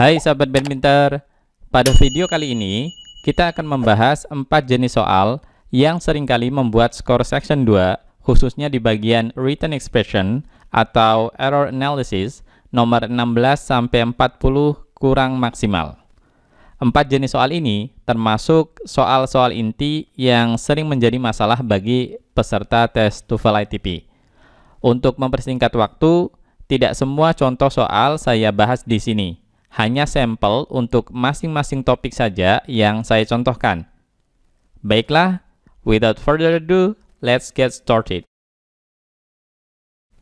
Hai sahabat badminton, pada video kali ini kita akan membahas 4 jenis soal yang seringkali membuat skor section 2 khususnya di bagian written expression atau error analysis nomor 16-40 kurang maksimal. 4 jenis soal ini termasuk soal-soal inti yang sering menjadi masalah bagi peserta tes TOEFL ITP. Untuk mempersingkat waktu, tidak semua contoh soal saya bahas di sini. Hanya sampel untuk masing-masing topik saja yang saya contohkan. Baiklah, without further ado, let's get started.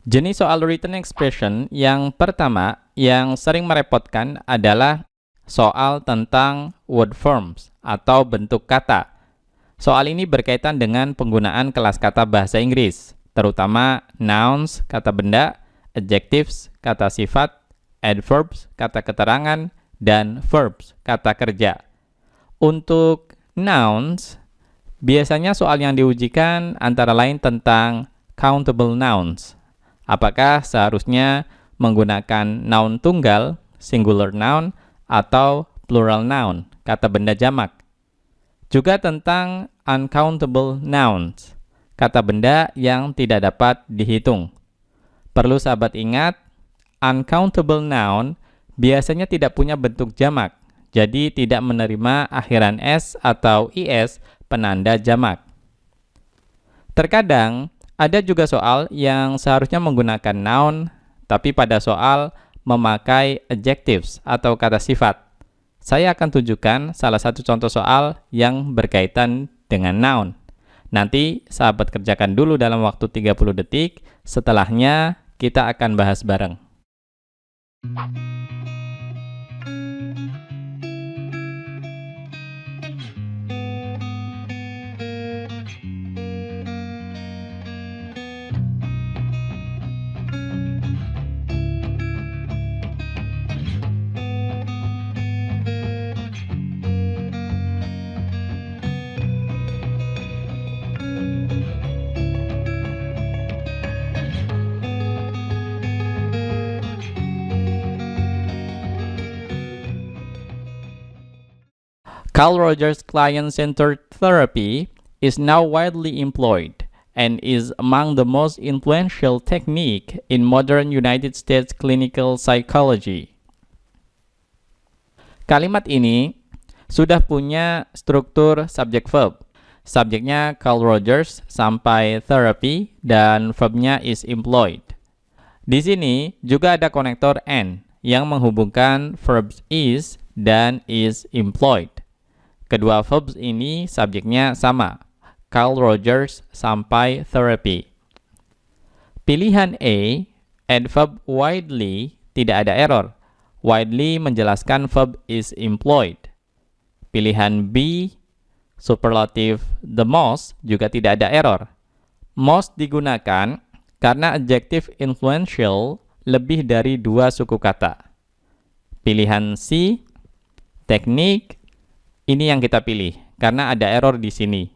Jenis soal written expression yang pertama yang sering merepotkan adalah soal tentang word forms atau bentuk kata. Soal ini berkaitan dengan penggunaan kelas kata bahasa Inggris, terutama nouns, kata benda, adjectives, kata sifat, adverbs, kata keterangan, dan verbs, kata kerja. Untuk nouns, biasanya soal yang diujikan antara lain tentang countable nouns. Apakah seharusnya menggunakan noun tunggal, singular noun, atau plural noun, kata benda jamak. Juga tentang uncountable nouns, kata benda yang tidak dapat dihitung. Perlu sahabat ingat, uncountable noun biasanya tidak punya bentuk jamak, jadi tidak menerima akhiran s atau is penanda jamak. Terkadang ada juga soal yang seharusnya menggunakan noun, tapi pada soal memakai adjectives atau kata sifat. Saya akan tunjukkan salah satu contoh soal yang berkaitan dengan noun. Nanti sahabat kerjakan dulu dalam waktu 30 detik, setelahnya kita akan bahas bareng. Carl Rogers' client-centered therapy is now widely employed and is among the most influential technique in modern United States clinical psychology. Kalimat ini sudah punya struktur subject-verb. Subjeknya Carl Rogers sampai therapy dan verbnya is employed. Di sini juga ada konektor and yang menghubungkan verbs is dan is employed. Kedua verbs ini subjeknya sama, Carl Rogers sampai therapy. Pilihan A, adverb widely, tidak ada error. Widely menjelaskan verb is employed. Pilihan B, superlative the most, juga tidak ada error. Most digunakan karena adjective influential lebih dari 2 suku kata. Pilihan C, teknik, ini yang kita pilih, karena ada error di sini.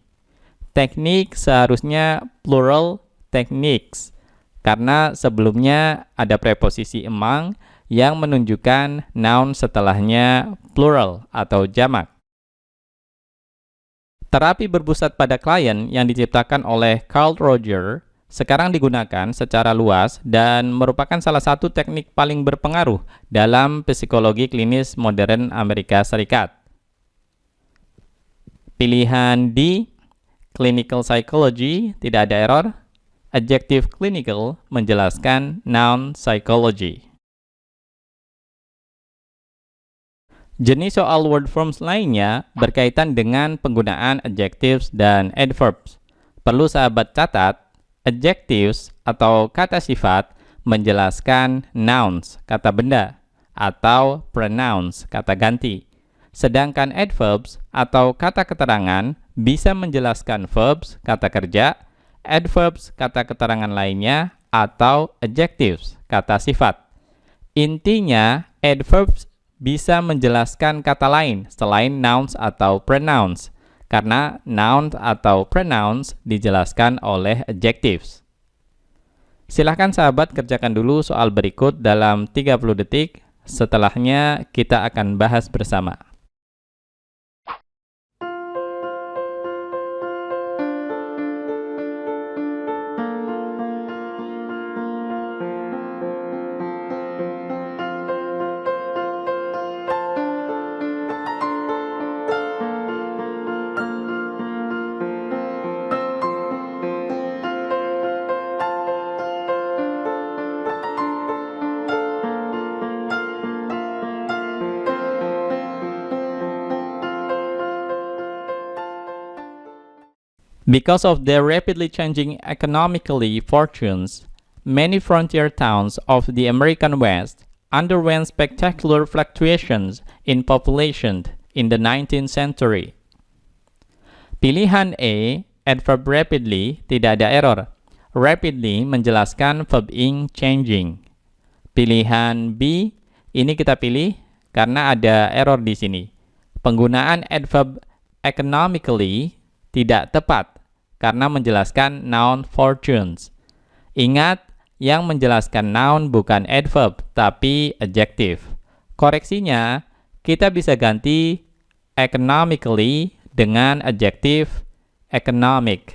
Teknik seharusnya plural techniques, karena sebelumnya ada preposisi among yang menunjukkan noun setelahnya plural atau jamak. Terapi berpusat pada klien yang diciptakan oleh Carl Rogers sekarang digunakan secara luas dan merupakan salah satu teknik paling berpengaruh dalam psikologi klinis modern Amerika Serikat. Pilihan D, clinical psychology, tidak ada error. Adjective clinical menjelaskan noun psychology. Jenis soal word forms lainnya berkaitan dengan penggunaan adjectives dan adverbs. Perlu sahabat catat, adjectives atau kata sifat menjelaskan nouns, kata benda, atau pronouns, kata ganti. Sedangkan adverbs atau kata keterangan bisa menjelaskan verbs, kata kerja, adverbs, kata keterangan lainnya, atau adjectives, kata sifat. Intinya, adverbs bisa menjelaskan kata lain selain nouns atau pronouns, karena nouns atau pronouns dijelaskan oleh adjectives. Silahkan sahabat kerjakan dulu soal berikut dalam 30 detik. Setelahnya kita akan bahas bersama. Because of their rapidly changing economically fortunes, many frontier towns of the American West underwent spectacular fluctuations in population in the 19th century. Pilihan A, adverb rapidly, tidak ada error. Rapidly menjelaskan verb ing changing. Pilihan B, ini kita pilih karena ada error di sini. Penggunaan adverb economically tidak tepat karena menjelaskan noun fortunes. Ingat, yang menjelaskan noun bukan adverb, tapi adjective. Koreksinya, kita bisa ganti economically dengan adjective economic.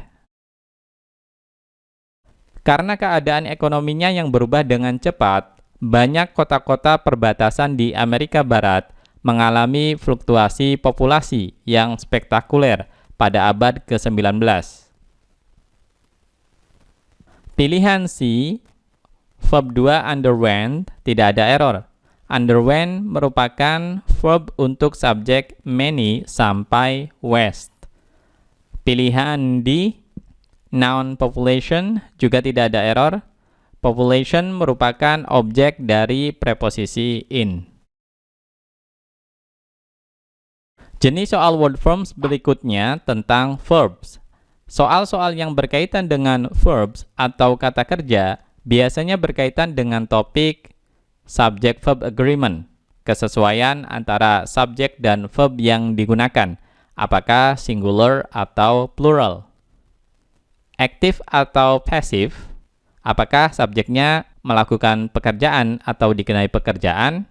Karena keadaan ekonominya yang berubah dengan cepat, banyak kota-kota perbatasan di Amerika Barat mengalami fluktuasi populasi yang spektakuler pada abad ke-19. Pilihan C, verb 2 underwent, tidak ada error. Underwent merupakan verb untuk subjek many sampai west. Pilihan D, noun population, juga tidak ada error. Population merupakan objek dari preposisi in. Jenis soal word forms berikutnya tentang verbs. Soal-soal yang berkaitan dengan verbs atau kata kerja biasanya berkaitan dengan topik subject-verb agreement, kesesuaian antara subjek dan verb yang digunakan, apakah singular atau plural. Active atau passive, apakah subjeknya melakukan pekerjaan atau dikenai pekerjaan,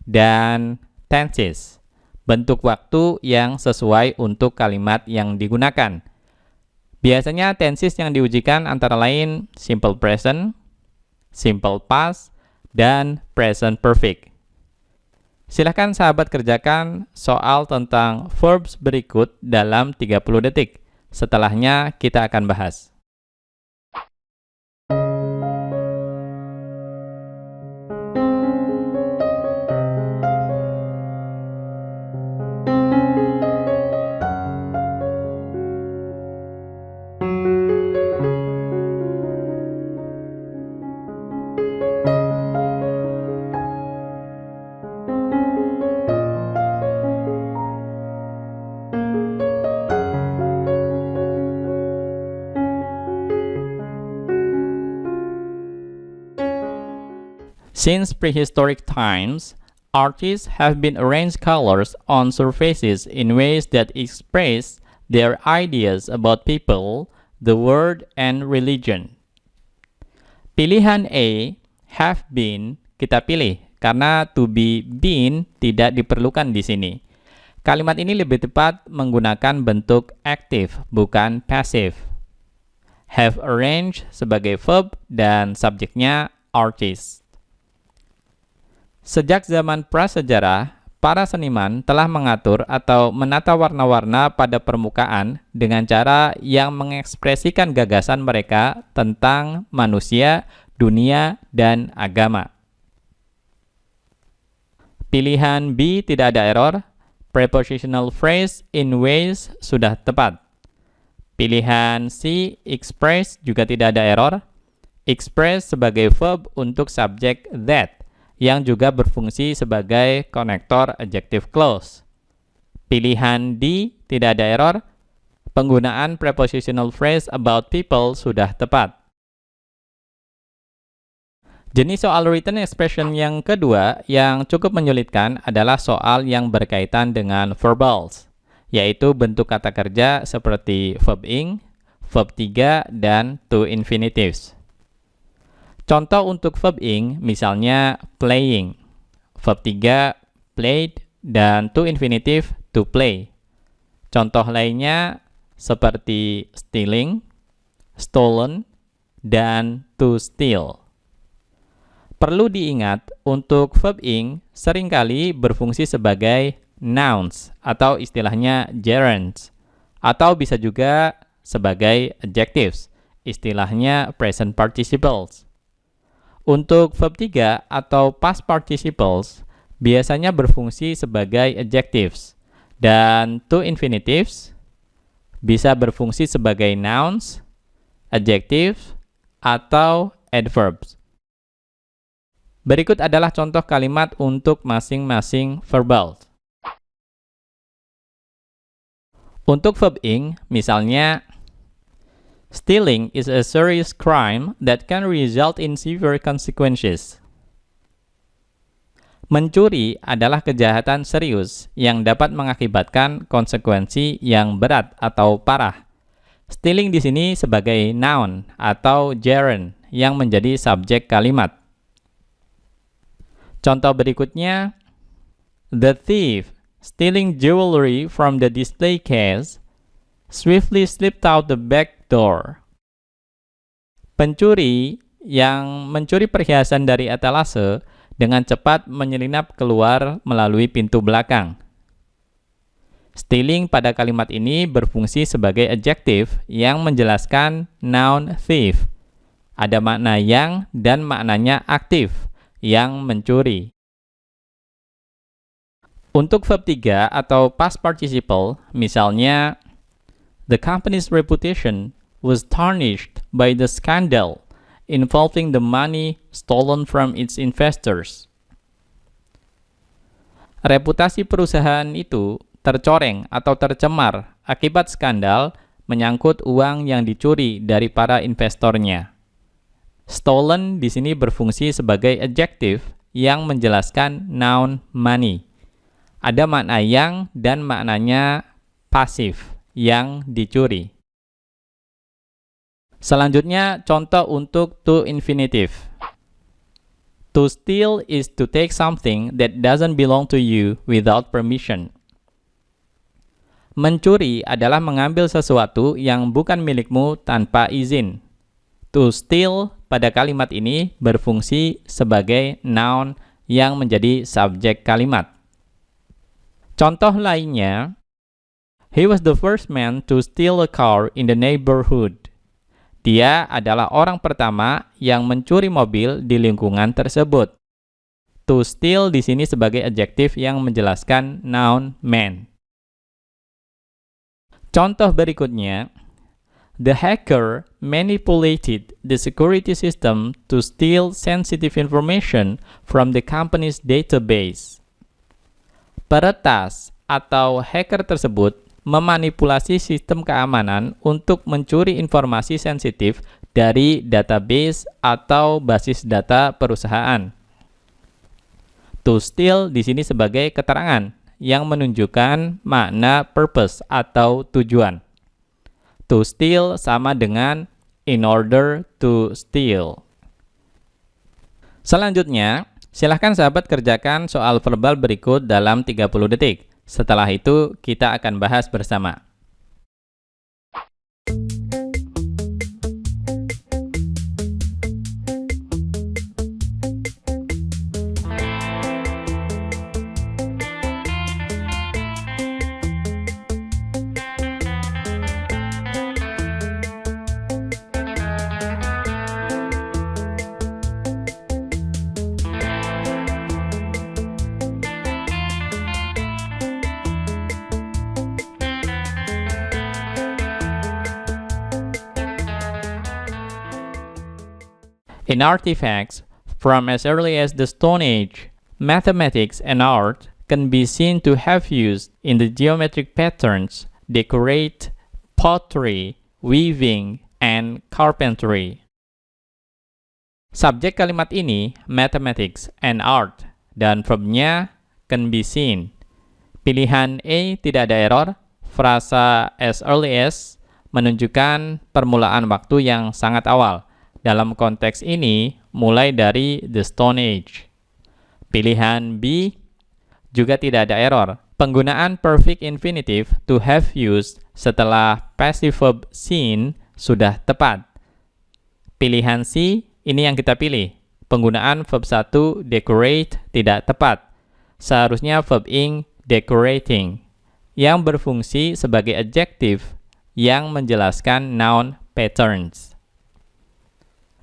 dan tenses, bentuk waktu yang sesuai untuk kalimat yang digunakan. Biasanya tenses yang diujikan antara lain simple present, simple past, dan present perfect. Silahkan sahabat kerjakan soal tentang verbs berikut dalam 30 detik. Setelahnya kita akan bahas. Since prehistoric times, artists have been arranged colors on surfaces in ways that express their ideas about people, the world, and religion. Pilihan A, have been, kita pilih karena to be been tidak diperlukan di sini. Kalimat ini lebih tepat menggunakan bentuk active, bukan passive. Have arranged sebagai verb dan subjeknya artist. Sejak zaman prasejarah, para seniman telah mengatur atau menata warna-warna pada permukaan dengan cara yang mengekspresikan gagasan mereka tentang manusia, dunia, dan agama. Pilihan B tidak ada error. Prepositional phrase in ways sudah tepat. Pilihan C, express, juga tidak ada error. Express sebagai verb untuk subjek that, yang juga berfungsi sebagai konektor adjective clause. Pilihan D, tidak ada error. Penggunaan prepositional phrase about people sudah tepat. Jenis soal written expression yang kedua yang cukup menyulitkan adalah soal yang berkaitan dengan verbals, yaitu bentuk kata kerja seperti verb ing, verb 3, dan to infinitives. Contoh untuk verb ing misalnya playing. verb 3 played, dan to infinitive to play. Contoh lainnya seperti stealing, stolen, dan to steal. Perlu diingat, untuk verb ing seringkali berfungsi sebagai nouns atau istilahnya gerunds, atau bisa juga sebagai adjectives, istilahnya present participles. Untuk verb 3 atau past participles biasanya berfungsi sebagai adjectives, dan to infinitives bisa berfungsi sebagai nouns, adjectives, atau adverbs. Berikut adalah contoh kalimat untuk masing-masing verbal. Untuk verb ing, misalnya, stealing is a serious crime that can result in severe consequences. Mencuri adalah kejahatan serius yang dapat mengakibatkan konsekuensi yang berat atau parah. Stealing di sini sebagai noun atau gerund yang menjadi subjek kalimat. Contoh berikutnya, the thief stealing jewelry from the display case swiftly slipped out the back door. Pencuri yang mencuri perhiasan dari etalase dengan cepat menyelinap keluar melalui pintu belakang. Stealing pada kalimat ini berfungsi sebagai adjective yang menjelaskan noun thief. Ada makna yang dan maknanya aktif, yang mencuri. Untuk verb 3 atau past participle, misalnya, the company's reputation was tarnished by the scandal involving the money stolen from its investors. Reputasi perusahaan itu tercoreng atau tercemar akibat skandal menyangkut uang yang dicuri dari para investornya. Stolen di sini berfungsi sebagai adjective yang menjelaskan noun money. Ada makna yang dan maknanya pasif, yang dicuri. Selanjutnya, contoh untuk to infinitive. To steal is to take something that doesn't belong to you without permission. Mencuri adalah mengambil sesuatu yang bukan milikmu tanpa izin. To steal pada kalimat ini berfungsi sebagai noun yang menjadi subjek kalimat. Contoh lainnya, he was the first man to steal a car in the neighborhood. Dia adalah orang pertama yang mencuri mobil di lingkungan tersebut. To steal di sini sebagai adjektif yang menjelaskan noun man. Contoh berikutnya, the hacker manipulated the security system to steal sensitive information from the company's database. Peretas atau hacker tersebut memanipulasi sistem keamanan untuk mencuri informasi sensitif dari database atau basis data perusahaan. To steal di sini sebagai keterangan yang menunjukkan makna purpose atau tujuan. To steal sama dengan in order to steal. Selanjutnya, silahkan sahabat kerjakan soal verbal berikut dalam 30 detik. Setelah itu, kita akan bahas bersama. In artifacts from as early as the Stone Age, mathematics and art can be seen to have used in the geometric patterns, decorate, pottery, weaving, and carpentry. Subjek kalimat ini, mathematics and art, dan verbnya can be seen. Pilihan A tidak ada error, frasa as early as menunjukkan permulaan waktu yang sangat awal. Dalam konteks ini, mulai dari the Stone Age. Pilihan B juga tidak ada error. Penggunaan perfect infinitive to have used setelah passive verb seen sudah tepat. Pilihan C, ini yang kita pilih. Penggunaan verb 1 decorate tidak tepat. Seharusnya verb ing decorating yang berfungsi sebagai adjective yang menjelaskan noun patterns.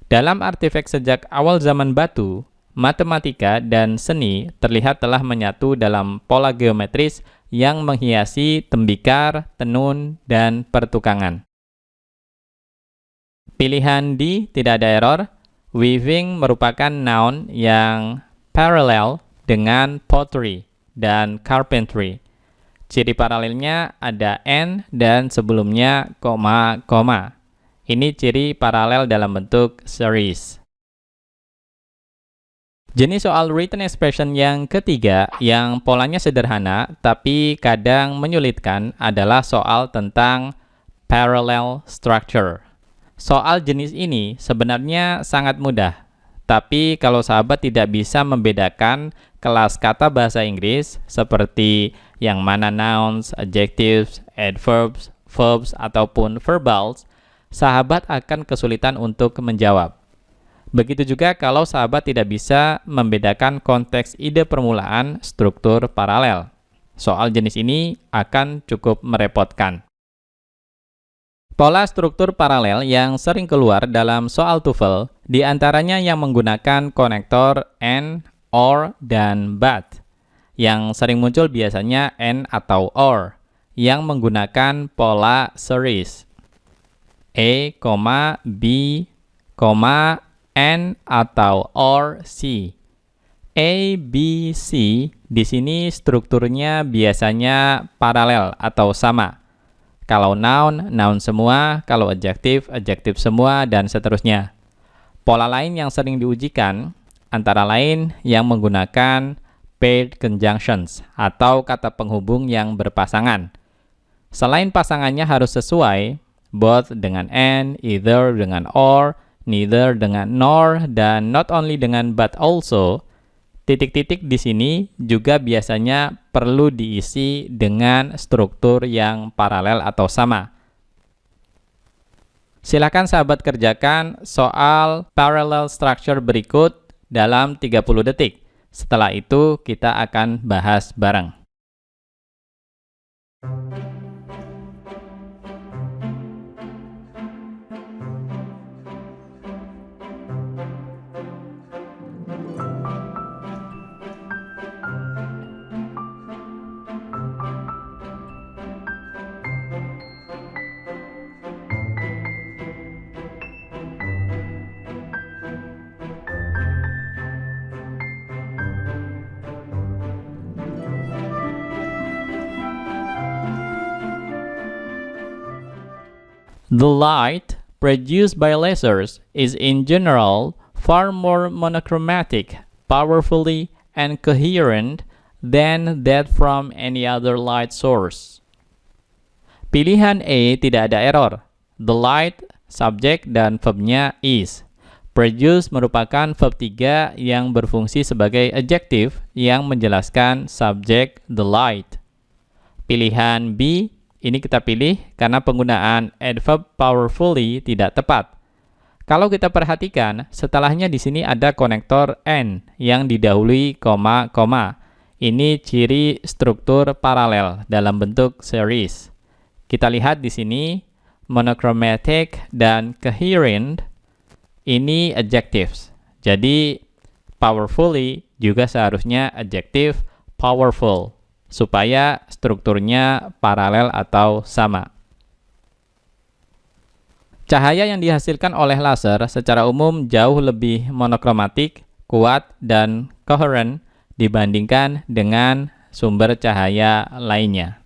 Dalam artefak sejak awal zaman batu, matematika dan seni terlihat telah menyatu dalam pola geometris yang menghiasi tembikar, tenun, dan pertukangan. Pilihan D tidak ada error. Weaving merupakan noun yang parallel dengan pottery dan carpentry. Ciri paralelnya ada and dan sebelumnya koma, koma. Ini ciri paralel dalam bentuk series. Jenis soal written expression yang ketiga yang polanya sederhana tapi kadang menyulitkan adalah soal tentang parallel structure. Soal jenis ini sebenarnya sangat mudah, tapi kalau sahabat tidak bisa membedakan kelas kata bahasa Inggris seperti yang mana nouns, adjectives, adverbs, verbs, ataupun verbals, sahabat akan kesulitan untuk menjawab. Begitu juga kalau sahabat tidak bisa membedakan konteks ide permulaan struktur paralel. Soal jenis ini akan cukup merepotkan. Pola struktur paralel yang sering keluar dalam soal TOEFL diantaranya yang menggunakan konektor and, or, dan but. Yang sering muncul biasanya and atau or, yang menggunakan pola series. A, B, N atau or C. A, B, C di sini strukturnya biasanya paralel atau sama. Kalau noun, noun semua, kalau adjective, adjective semua, dan seterusnya. Pola lain yang sering diujikan, antara lain yang menggunakan paired conjunctions, atau kata penghubung yang berpasangan. Selain pasangannya harus sesuai, both dengan and, either dengan or, neither dengan nor, dan not only dengan but also, titik-titik di sini juga biasanya perlu diisi dengan struktur yang paralel atau sama. Silakan sahabat kerjakan soal parallel structure berikut dalam 30 detik. Setelah itu kita akan bahas bareng. The light produced by lasers is in general far more monochromatic, powerfully, and coherent than that from any other light source. Pilihan A tidak ada error. The light, subjek, dan verbnya is. Produce merupakan verb 3 yang berfungsi sebagai adjective yang menjelaskan subjek the light. Pilihan B ini kita pilih karena penggunaan adverb powerfully tidak tepat. Kalau kita perhatikan, setelahnya di sini ada konektor and yang didahului koma, koma. Ini ciri struktur paralel dalam bentuk series. Kita lihat di sini monochromatic dan coherent ini adjectives. Jadi powerfully juga seharusnya adjective powerful, supaya strukturnya paralel atau sama. Cahaya yang dihasilkan oleh laser secara umum jauh lebih monokromatik, kuat, dan coherent dibandingkan dengan sumber cahaya lainnya.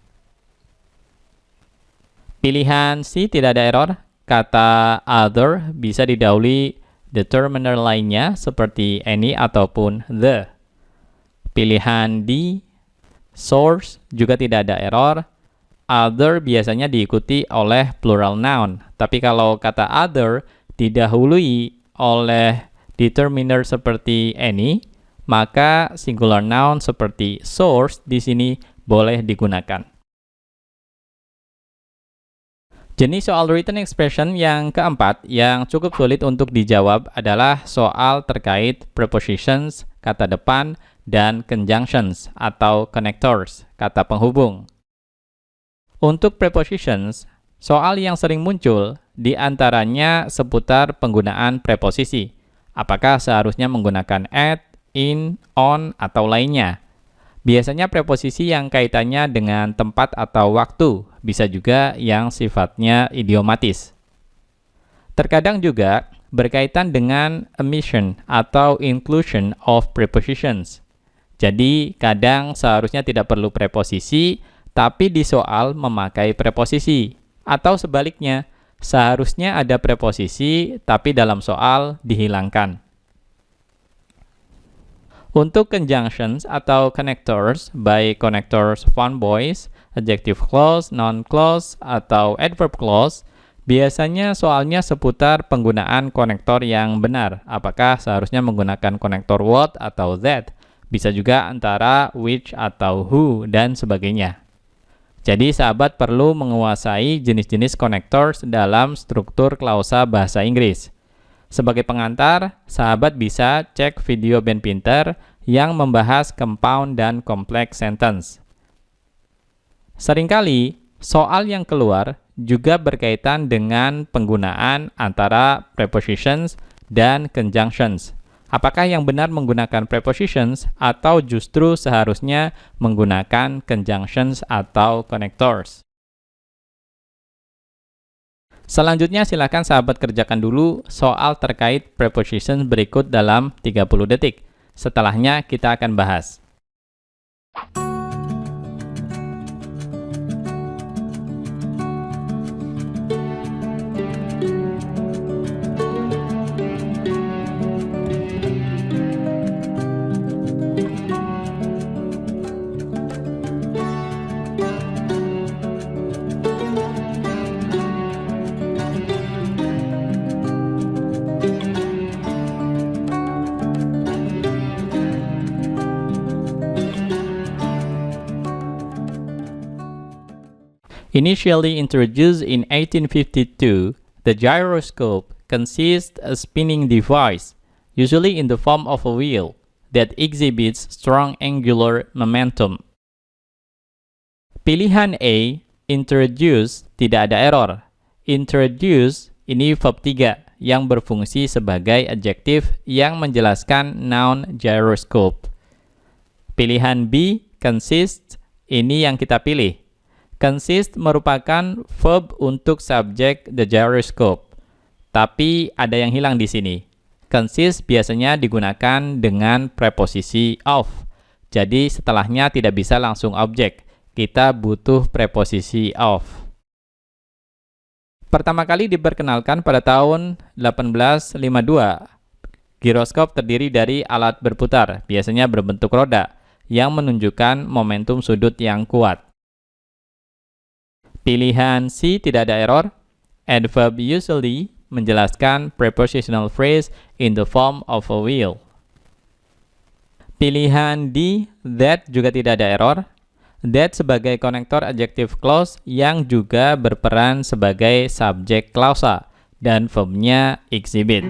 Pilihan C tidak ada error. Kata other bisa didahului determiner lainnya seperti any ataupun the. Pilihan D source juga tidak ada error. Other biasanya diikuti oleh plural noun. Tapi kalau kata other didahului oleh determiner seperti any, maka singular noun seperti source di sini boleh digunakan. Jenis soal written expression yang keempat yang cukup sulit untuk dijawab adalah soal terkait prepositions, kata depan, dan conjunctions atau connectors, kata penghubung. Untuk prepositions, soal yang sering muncul di antaranya seputar penggunaan preposisi. Apakah seharusnya menggunakan at, in, on, atau lainnya? Biasanya preposisi yang kaitannya dengan tempat atau waktu, bisa juga yang sifatnya idiomatis. Terkadang juga berkaitan dengan omission atau inclusion of prepositions. Jadi, kadang seharusnya tidak perlu preposisi, tapi di soal memakai preposisi. Atau sebaliknya, seharusnya ada preposisi, tapi dalam soal dihilangkan. Untuk conjunctions atau connectors, baik connectors found voice, adjective clause, noun clause, atau adverb clause, biasanya soalnya seputar penggunaan konektor yang benar. Apakah seharusnya menggunakan konektor what atau that? Bisa juga antara which atau who, dan sebagainya. Jadi sahabat perlu menguasai jenis-jenis connectors dalam struktur klausa bahasa Inggris. Sebagai pengantar, sahabat bisa cek video Ben Pinter yang membahas compound dan complex sentence. Seringkali, soal yang keluar juga berkaitan dengan penggunaan antara prepositions dan conjunctions. Apakah yang benar menggunakan prepositions atau justru seharusnya menggunakan conjunctions atau connectors? Selanjutnya silakan sahabat kerjakan dulu soal terkait preposition berikut dalam 30 detik. Setelahnya kita akan bahas. Initially introduced in 1852, the gyroscope consists a spinning device, usually in the form of a wheel, that exhibits strong angular momentum. Pilihan A, introduce, tidak ada error. Introduce ini verb 3 yang berfungsi sebagai adjektif yang menjelaskan noun gyroscope. Pilihan B, consist, ini yang kita pilih. Consist merupakan verb untuk subjek the gyroscope. Tapi ada yang hilang di sini. Consist biasanya digunakan dengan preposisi of. Jadi setelahnya tidak bisa langsung objek. Kita butuh preposisi of. Pertama kali diperkenalkan pada tahun 1852. Giroskop terdiri dari alat berputar, biasanya berbentuk roda, yang menunjukkan momentum sudut yang kuat. Pilihan C tidak ada error. Adverb usually menjelaskan prepositional phrase in the form of a wheel. Pilihan D, that juga tidak ada error. That sebagai konektor adjective clause yang juga berperan sebagai subjek klausa dan verbnya exhibit.